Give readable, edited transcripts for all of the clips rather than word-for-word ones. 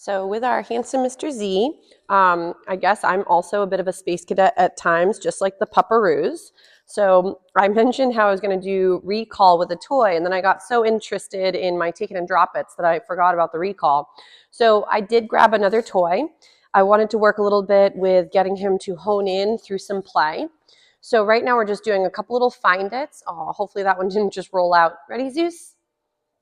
So with our handsome Mr. Z, I guess I'm also a bit of a space cadet at times, just like the pupperoos. So I mentioned how I was going to do recall with a toy, and then I got so interested in my take it and drop it's that I forgot about the recall. So I did grab another toy. I wanted to work a little bit with getting him to hone in through some play. So right now we're just doing a couple little find its. Oh, hopefully that one didn't just roll out. Ready, Zeus?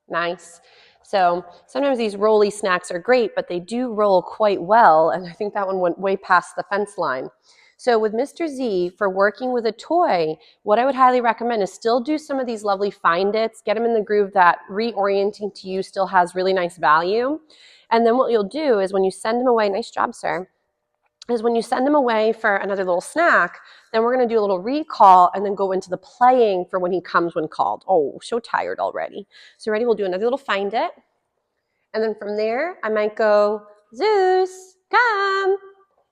Nice. So sometimes these rolly snacks are great, but they do roll quite well. And I think that one went way past the fence line. So with Mr. Z, for working with a toy, what I would highly recommend is still do some of these lovely find its, get them in the groove that reorienting to you still has really nice value. And then what you'll do is when you send them away, nice job, sir, is when you send them away for another little snack, then we're going to do a little recall and then go into the playing for when he comes when called. Oh, so tired already. So ready? We'll do another little find it. And then from there, I might go, Zeus, come.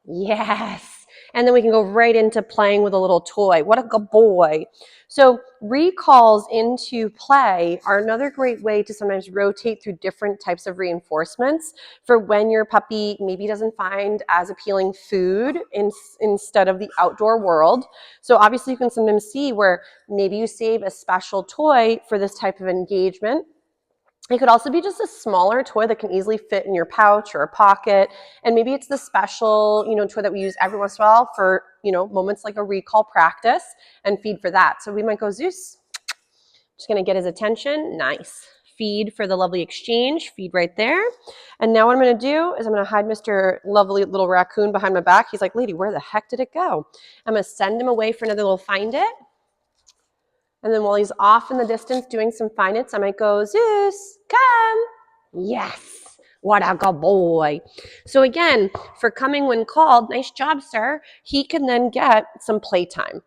Yes. And then we can go right into playing with a little toy. What a good boy. So recalls into play are another great way to sometimes rotate through different types of reinforcements for when your puppy maybe doesn't find as appealing food instead of the outdoor world. So obviously you can sometimes see where maybe you save a special toy for this type of engagement. It could also be just a smaller toy that can easily fit in your pouch or a pocket. And maybe it's the special, toy that we use every once in a while for, moments like a recall practice and feed for that. So we might go, Zeus, just going to get his attention. Nice. Feed for the lovely exchange. Feed right there. And now what I'm going to do is I'm going to hide Mr. Lovely Little Raccoon behind my back. He's like, lady, where the heck did it go? I'm going to send him away for another little find it. And then while he's off in the distance doing some find its, I might go, Zeus, come. Yes, what a good boy. So again, for coming when called, nice job, sir. He can then get some playtime.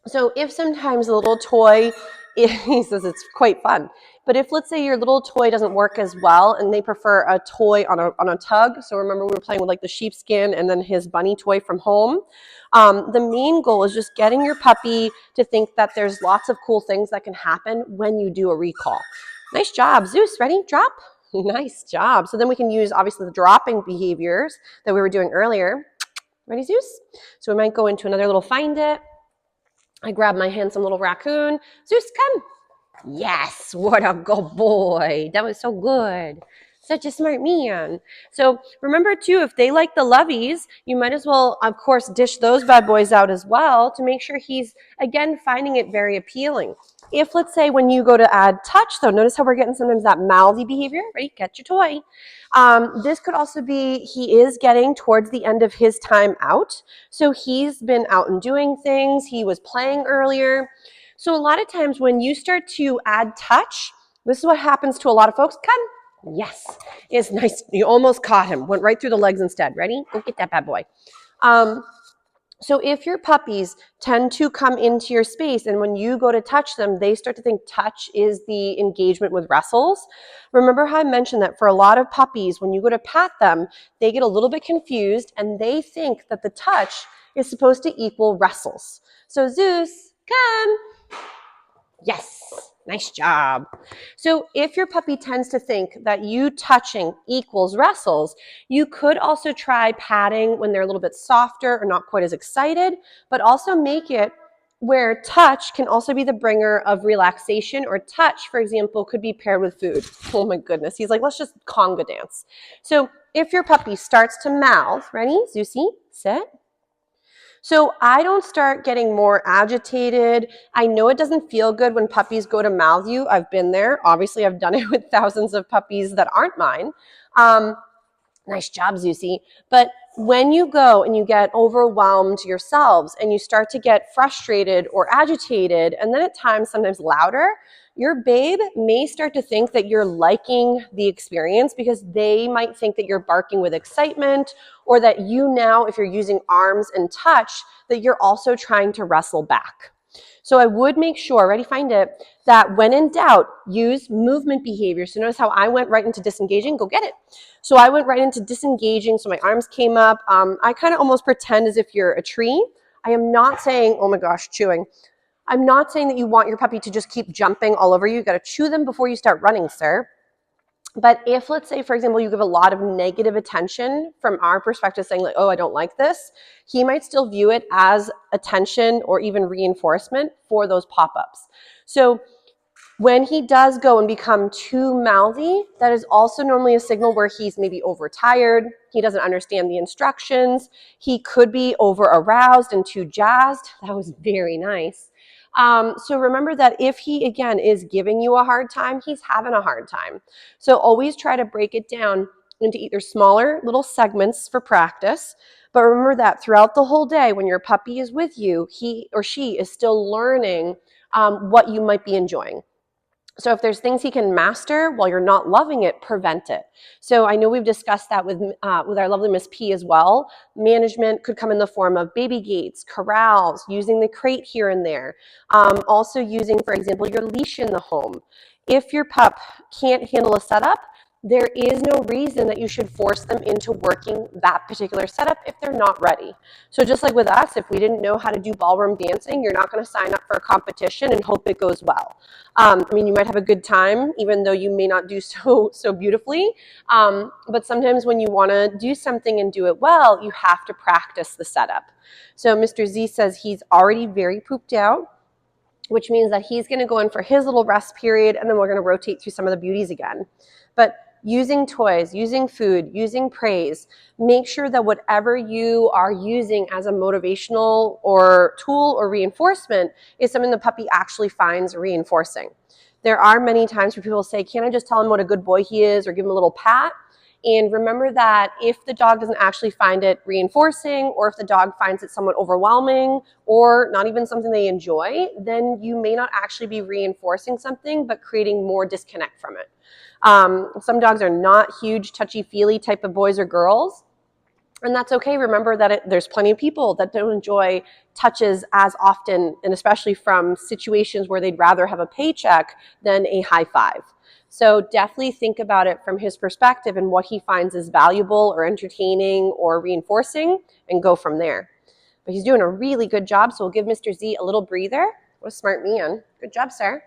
So if sometimes a little toy, he says it's quite fun. But if, let's say, your little toy doesn't work as well and they prefer a toy on a tug, so remember we were playing with like the sheepskin and then his bunny toy from home, the main goal is just getting your puppy to think that there's lots of cool things that can happen when you do a recall. Nice job. Zeus, ready? Drop. Nice job. So then we can use, obviously, the dropping behaviors that we were doing earlier. Ready, Zeus? So we might go into another little find it. I grab my handsome little raccoon. Zeus, come. Yes, what a good boy. That was so good. Such a smart man. So remember too, if they like the loveys, you might as well, of course, dish those bad boys out as well to make sure he's, again, finding it very appealing. If, let's say, when you go to add touch, though, notice how we're getting sometimes that mouthy behavior, right? Get your toy. This could also be he is getting towards the end of his time out. So he's been out and doing things. He was playing earlier. So a lot of times when you start to add touch, this is what happens to a lot of folks. Come. Yes. It's nice. You almost caught him. Went right through the legs instead. Ready? Go get that bad boy. So if your puppies tend to come into your space and when you go to touch them, they start to think touch is the engagement with wrestles. Remember how I mentioned that for a lot of puppies, when you go to pat them, they get a little bit confused and they think that the touch is supposed to equal wrestles. So Zeus, come. Yes, nice job. So if your puppy tends to think that you touching equals wrestles, you could also try patting when they're a little bit softer or not quite as excited, but also make it where touch can also be the bringer of relaxation, or touch, for example, could be paired with food. Oh my goodness. He's like, let's just conga dance. So if your puppy starts to mouth, ready, Zeusy, sit. So I don't start getting more agitated. I know it doesn't feel good when puppies go to mouth you. I've been there. Obviously, I've done it with thousands of puppies that aren't mine. Nice job, Zeusy. But when you go and you get overwhelmed yourselves and you start to get frustrated or agitated, and then at times sometimes louder, your babe may start to think that you're liking the experience because they might think that you're barking with excitement, or that you now, if you're using arms and touch, that you're also trying to wrestle back. So I would make sure, ready, find it, that when in doubt, use movement behavior. So notice how I went right into disengaging. Go get it. So I went right into disengaging. So my arms came up. I kind of almost pretend as if you're a tree. I am not saying, oh my gosh, chewing. I'm not saying that you want your puppy to just keep jumping all over you. You got to chew them before you start running, sir. But if, let's say, for example, you give a lot of negative attention from our perspective, saying like, oh, I don't like this, he might still view it as attention or even reinforcement for those pop-ups. So when he does go and become too mouthy, that is also normally a signal where he's maybe overtired, he doesn't understand the instructions, he could be over aroused and too jazzed. That was very nice. So remember that if he, again, is giving you a hard time, he's having a hard time. So always try to break it down into either smaller little segments for practice, but remember that throughout the whole day, when your puppy is with you, he or she is still learning what you might be enjoying. So if there's things he can master while you're not loving it, prevent it. So I know we've discussed that with our lovely Miss P as well. Management could come in the form of baby gates, corrals, using the crate here and there. Also using, for example, your leash in the home. If your pup can't handle a setup, there is no reason that you should force them into working that particular setup if they're not ready. So just like with us, if we didn't know how to do ballroom dancing, you're not going to sign up for a competition and hope it goes well. I mean, you might have a good time, even though you may not do so beautifully. But sometimes when you want to do something and do it well, you have to practice the setup. So Mr. Z says he's already very pooped out, which means that he's going to go in for his little rest period, and then we're going to rotate through some of the beauties again. But using toys, using food, using praise, make sure that whatever you are using as a motivational or tool or reinforcement is something the puppy actually finds reinforcing. There are many times where people say, can't I just tell him what a good boy he is or give him a little pat? And remember that if the dog doesn't actually find it reinforcing, or if the dog finds it somewhat overwhelming or not even something they enjoy, then you may not actually be reinforcing something, but creating more disconnect from it. Some dogs are not huge touchy-feely type of boys or girls, and that's okay. Remember that there's plenty of people that don't enjoy touches as often, and especially from situations where they'd rather have a paycheck than a high five. So definitely think about it from his perspective and what he finds is valuable or entertaining or reinforcing, and go from there. But he's doing a really good job, so we'll give Mr. Z a little breather. What a smart man. Good job, sir.